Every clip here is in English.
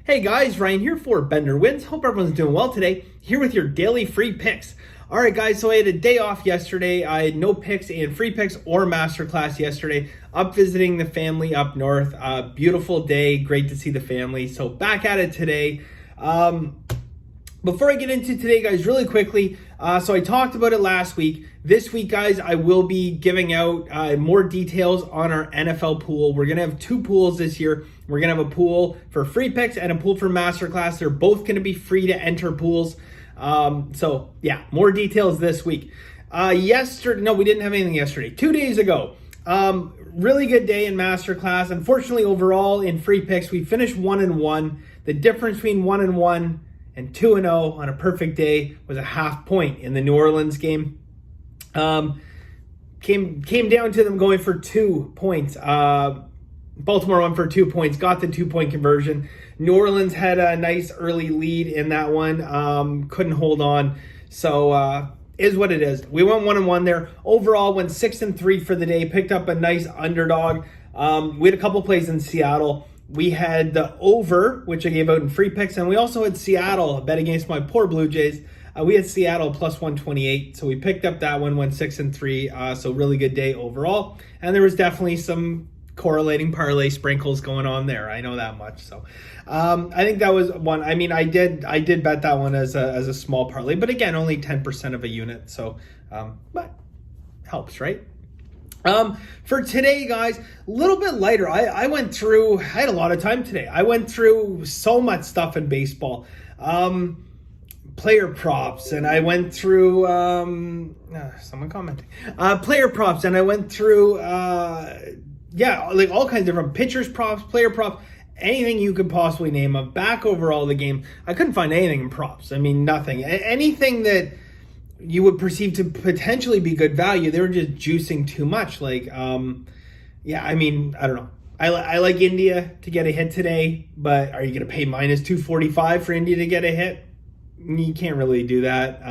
Hey guys, Ryan here for Bender Wins. Hope everyone's doing well today. Here with your daily free picks. All right, guys, so I had a day off yesterday. I had no picks in free picks or Masterclass yesterday. Up visiting the family up north. Beautiful day. Great to see the family. So back at it today. Before I get into today, guys, really quickly, so I talked about it last week. This week, guys, I will be giving out more details on our NFL pool. We're going to have two pools this year. We're going to have a pool for free picks and a pool for Masterclass. They're both going to be free to enter pools. So, yeah, more details this week. Yesterday, no, we didn't have anything yesterday. 2 days ago, really good day in Masterclass. Unfortunately, overall, in free picks, we finished 1-1. The difference between 1-1 and 2-0 on a perfect day was a half point in the New Orleans game. Came down to them going for 2 points. Baltimore won for 2 points, got the 2-point conversion. New Orleans had a nice early lead in that one, couldn't hold on. So is what it is. We went 1-1 there. Overall, went 6-3 for the day, picked up a nice underdog. We had a couple plays in Seattle. We had the over, which I gave out in free picks, and we also had Seattle, a bet against my poor Blue Jays. We had Seattle plus 128, so we picked up that one, went 6-3, so really good day overall. And there was definitely some correlating parlay sprinkles going on there. I know that much. So I think that was one. I mean, I did bet that one as a small parlay, but again, only 10% of a unit. So, but helps, right? For today, guys, a little bit lighter. I had a lot of time today. I went through so much stuff in baseball. Player props, and I went through someone commenting. Player props, and I went through like all kinds of different pitchers props, player props, anything you could possibly name. Back overall the game, I couldn't find anything in props. I mean, nothing. Anything that you would perceive to potentially be good value, they were just juicing too much. Like, I mean, I don't know. I like India to get a hit today, but are you going to pay minus 245 for India to get a hit? You can't really do that.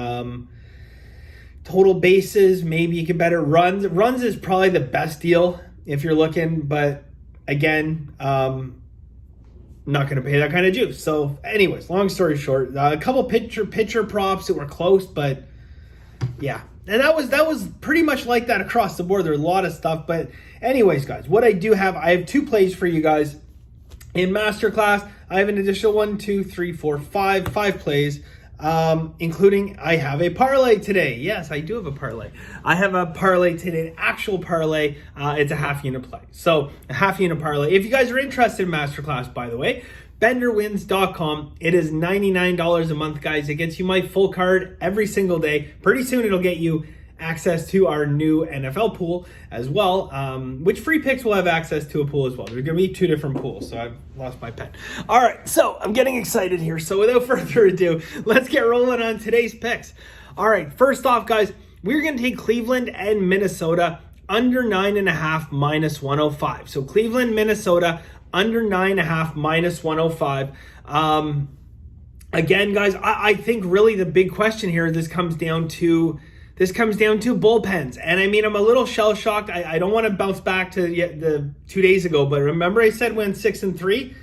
Total bases, maybe you could better runs. Runs is probably the best deal if you're looking, but again, not going to pay that kind of juice. So anyways, long story short, a couple pitcher props that were close, but yeah. And that was pretty much like that across the board. There's a lot of stuff, but anyways, guys, what I have 2 plays for you guys in Masterclass. I have an additional 5 plays, including I have a parlay today. Yes, I do have a parlay. I have a parlay today, an actual parlay. It's a half unit play. So a half unit parlay. If you guys are interested in Masterclass, by the way, benderwins.com. It is $99 a month, guys. It gets you my full card every single day. Pretty soon it'll get you access to our new NFL pool as well, which free picks will have access to a pool as well. There's going to be 2 different pools, so I've lost my pen. All right, so I'm getting excited here. So without further ado, let's get rolling on today's picks. All right, first off, guys, we're going to take Cleveland and Minnesota under 9.5 minus 105. So Cleveland, Minnesota under 9.5 minus 105. Again, guys, I think really the big question here, this comes down to bullpens. And I mean, I'm a little shell-shocked. I don't want to bounce back to the 2 days ago, but remember I said went 6-3?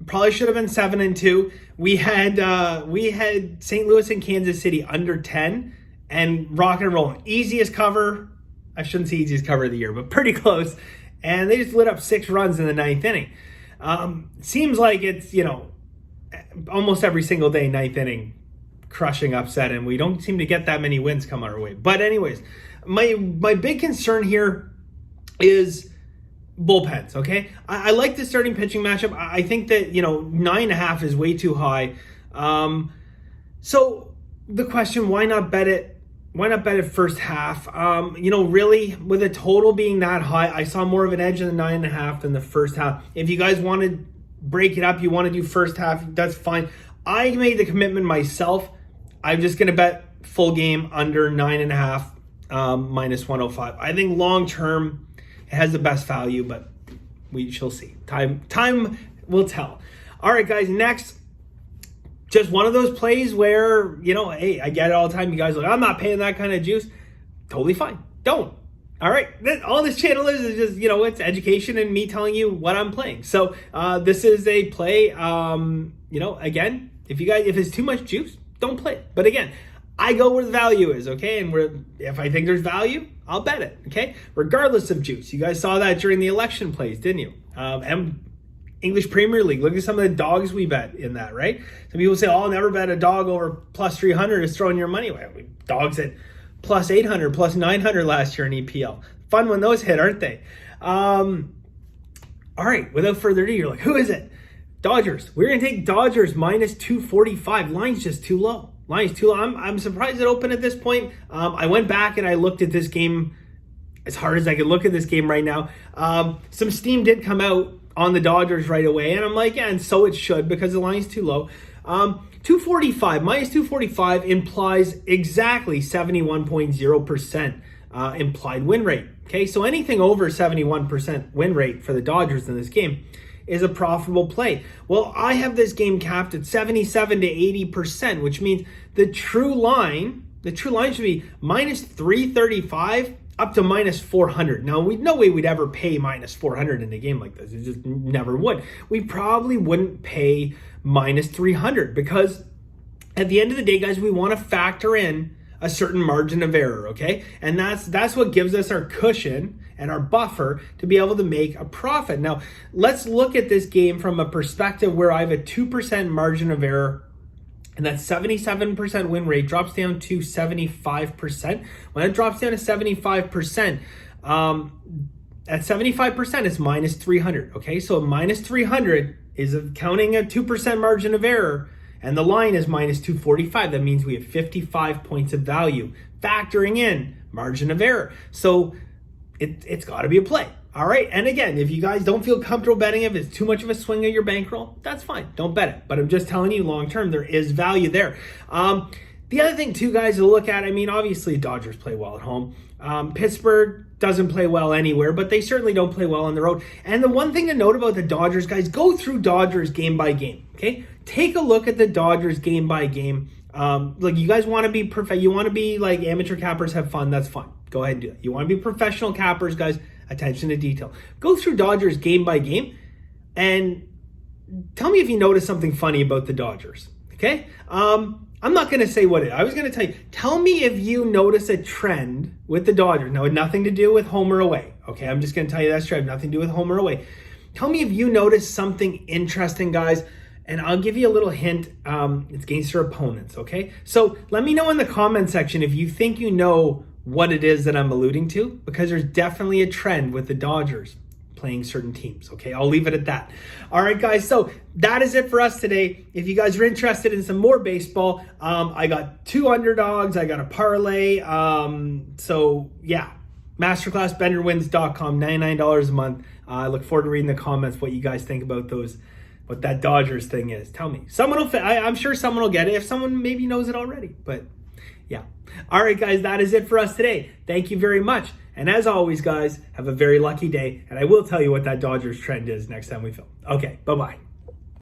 Probably should have been 7-2. We had St. Louis and Kansas City under 10 and rock and roll. Easiest cover. I shouldn't say easiest cover of the year, but pretty close. And they just lit up 6 runs in the 9th inning. Seems like it's, almost every single day, 9th inning, crushing upset, and we don't seem to get that many wins come our way. But anyways, my big concern here is bullpens, okay? I like the starting pitching matchup. I think that, 9.5 is way too high. So the question, why not bet it? Why not bet it first half? Really, with a total being that high, I saw more of an edge in the 9.5 than the first half. If you guys want to break it up, you want to do first half, that's fine. I made the commitment myself. I'm just going to bet full game under 9.5 minus 105. I think long term it has the best value, but we shall see. Time will tell. All right, guys, next, just one of those plays where, hey, I get it all the time. You guys are like, I'm not paying that kind of juice. Totally fine. Don't. All right, all this channel is just, it's education and me telling you what I'm playing. So this is a play. Again, if it's too much juice, don't play it. But again, I go where the value is, okay? And if I think there's value, I'll bet it, okay? Regardless of juice. You guys saw that during the election plays, didn't you? English Premier League. Look at some of the dogs we bet in that, right? Some people say, I'll never bet a dog over plus 300 is throwing your money away. Dogs at plus 800, plus 900 last year in EPL. Fun when those hit, aren't they? All right, without further ado, you're like, who is it? Dodgers. We're going to take Dodgers minus 245. Line's just too low. I'm surprised it opened at this point. I went back and I looked at this game as hard as I could look at this game right now. Some steam did come out on the Dodgers right away, and I'm like, yeah, and so it should because the line's too low. 245, minus 245 implies exactly 71.0% implied win rate. Okay, so anything over 71% win rate for the Dodgers in this game is a profitable play. Well, I have this game capped at 77 to 80%, which means the true line should be minus 335 up to minus 400. Now, no way we'd ever pay minus 400 in a game like this. It just never would. We probably wouldn't pay minus 300 because at the end of the day, guys, we want to factor in a certain margin of error, okay? And that's what gives us our cushion and our buffer to be able to make a profit. Now, let's look at this game from a perspective where I have a 2% margin of error, and that 77% win rate drops down to 75%. When it drops down to 75%, at 75%, it's minus 300, okay? So minus 300 is counting a 2% margin of error, and the line is minus 245. That means we have 55 points of value, factoring in margin of error. So it's got to be a play. All right. And again, if you guys don't feel comfortable betting, if it's too much of a swing of your bankroll, that's fine. Don't bet it. But I'm just telling you, long term, there is value there. The other thing, too, guys, to look at, obviously, Dodgers play well at home. Pittsburgh doesn't play well anywhere, but they certainly don't play well on the road. And the one thing to note about the Dodgers, guys, go through Dodgers game by game, okay? Take a look at the Dodgers game by game. Like, you guys want to be perfect. You want to be like amateur cappers, have fun. That's fine. Go ahead and do it. You want to be professional cappers, guys, attention to detail. Go through Dodgers game by game and tell me if you notice something funny about the Dodgers, okay? I'm not going to say what it is. I was going to tell you. Tell me if you notice a trend with the Dodgers. Now, it had nothing to do with home or away. Okay, I'm just going to tell you that's true. Nothing to do with home or away. Tell me if you notice something interesting, guys. And I'll give you a little hint. It's against your opponents, okay? So let me know in the comment section if you think you know what it is that I'm alluding to, because there's definitely a trend with the Dodgers playing certain teams, okay? I'll leave it at that. All right, guys, so that is it for us today. If you guys are interested in some more baseball, I got 2 underdogs. I got a parlay. So, yeah, Masterclass, bettorwins.com, $99 a month. I look forward to reading the comments, what you guys think about those, what that Dodgers thing is. Tell me. I'm sure someone will get it if someone maybe knows it already, but yeah. All right, guys, that is it for us today. Thank you very much. And as always, guys, have a very lucky day. And I will tell you what that Dodgers trend is next time we film. Okay, bye-bye.